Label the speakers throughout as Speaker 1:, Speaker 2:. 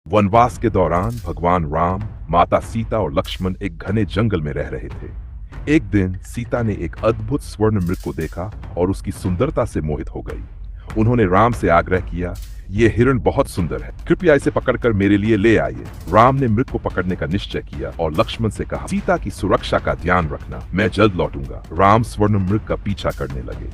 Speaker 1: वनवास के दौरान भगवान राम, माता सीता और लक्ष्मण एक घने जंगल में रह रहे थे। एक दिन सीता ने एक अद्भुत स्वर्ण मृग को देखा और उसकी सुंदरता से मोहित हो गई। उन्होंने राम से आग्रह किया, ये हिरण बहुत सुंदर है, कृपया इसे पकड़कर मेरे लिए ले आइए। राम ने मृग को पकड़ने का निश्चय किया और लक्ष्मण से कहा, सीता की सुरक्षा का ध्यान रखना, मैं जल्द लौटूंगा। राम स्वर्ण मृग का पीछा करने लगे,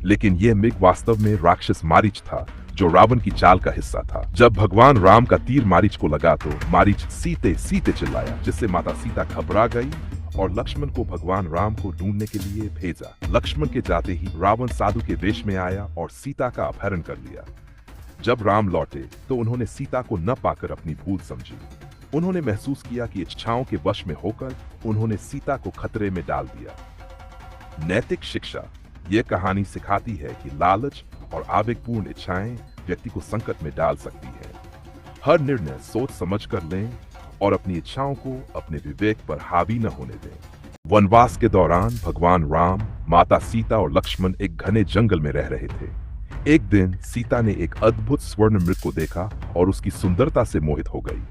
Speaker 1: लेकिन यह मृग वास्तव में राक्षस मारीच था, जो रावण की चाल का हिस्सा था। जब भगवान राम का तीर मारीच को लगा तो मारीच सीते सीते चिल्लाया, जिससे माता सीता घबरा गई और लक्ष्मण को भगवान राम को ढूंढने के लिए भेजा। लक्ष्मण के जाते ही रावण साधु के वेश में आया और सीता का अपहरण कर लिया। जब राम लौटे तो उन्होंने सीता को न पाकर अपनी भूल समझी। उन्होंने महसूस किया कि इच्छाओं के वश में होकर उन्होंने सीता को खतरे में डाल दिया। नैतिक शिक्षा। यह कहानी सिखाती है कि लालच और आवेगपूर्ण इच्छाएं व्यक्ति को संकट में डाल सकती है। हर निर्णय सोच समझ कर लें और अपनी इच्छाओं को अपने विवेक पर हावी न होने दें। वनवास के दौरान भगवान राम, माता सीता और लक्ष्मण एक घने जंगल में रह रहे थे। एक दिन सीता ने एक अद्भुत स्वर्ण मृग को देखा और उसकी सुंदरता से मोहित हो गई।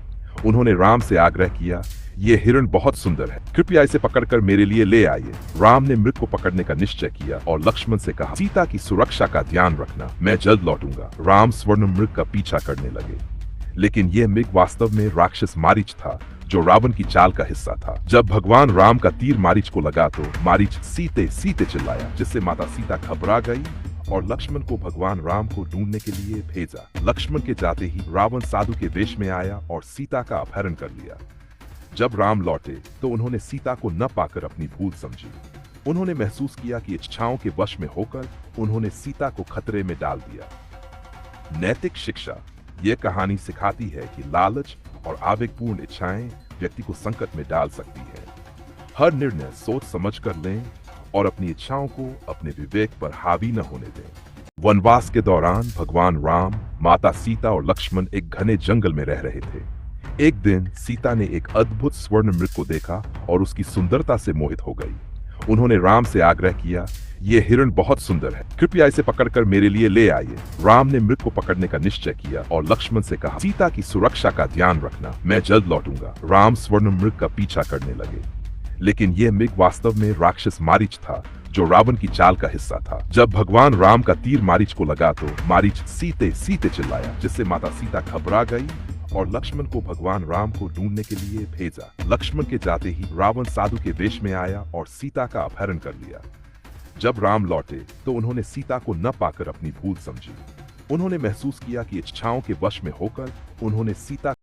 Speaker 1: उन्होंने राम से आग्रह किया, ये हिरण बहुत सुंदर है, कृपया इसे पकड़कर मेरे लिए ले आइए। राम ने मृग को पकड़ने का निश्चय किया और लक्ष्मण से कहा, सीता की सुरक्षा का ध्यान रखना, मैं जल्द लौटूंगा। राम स्वर्ण मृग का पीछा करने लगे, लेकिन यह मृग वास्तव में राक्षस मारीच था, जो रावण की चाल का हिस्सा था। जब भगवान राम का तीर मारीच को लगा तो मारीच सीते सीते चिल्लाया, जिससे माता सीता घबरा गई और लक्ष्मण को भगवान राम को ढूंढने के लिए भेजा। लक्ष्मण के जाते ही रावण साधु के वेश में आया और सीता का अपहरण कर लिया। जब राम लौटे तो उन्होंने सीता को न पाकर अपनी भूल समझी। उन्होंने महसूस किया कि इच्छाओं के वश में होकर उन्होंने सीता को खतरे में डाल दिया। नैतिक शिक्षा। यह कहानी सिखाती है कि लालच और आवेगपूर्ण इच्छाएं व्यक्ति को संकट में डाल सकती है। हर निर्णय सोच समझ कर लें और अपनी इच्छाओं को अपने विवेक पर हावी न होने दें। वनवास के दौरान भगवान राम, माता सीता और लक्ष्मण एक घने जंगल में रह रहे थे। एक दिन सीता ने एक अद्भुत स्वर्ण मृग को देखा और उसकी सुंदरता से मोहित हो गई। उन्होंने राम से आग्रह किया, ये हिरण बहुत सुंदर है, कृपया इसे पकड़कर मेरे लिए ले आइए। राम ने मृग को पकड़ने का निश्चय किया और लक्ष्मण से कहा, सीता की सुरक्षा का ध्यान रखना, मैं जल्द लौटूंगा। राम स्वर्ण मृग का पीछा करने लगे, लेकिन यह मृग वास्तव में राक्षस मारीच था, जो रावण की चाल का हिस्सा था। जब भगवान राम का तीर मारीच को लगा तो मारीच सीते सीते चिल्लाया, जिससे माता सीता घबरा गई और लक्ष्मण को भगवान राम को ढूंढने के लिए भेजा। लक्ष्मण के जाते ही रावण साधु के वेश में आया और सीता का अपहरण कर लिया। जब राम लौटे तो उन्होंने सीता को न पाकर अपनी भूल समझी। उन्होंने महसूस किया कि इच्छाओं के वश में होकर उन्होंने सीता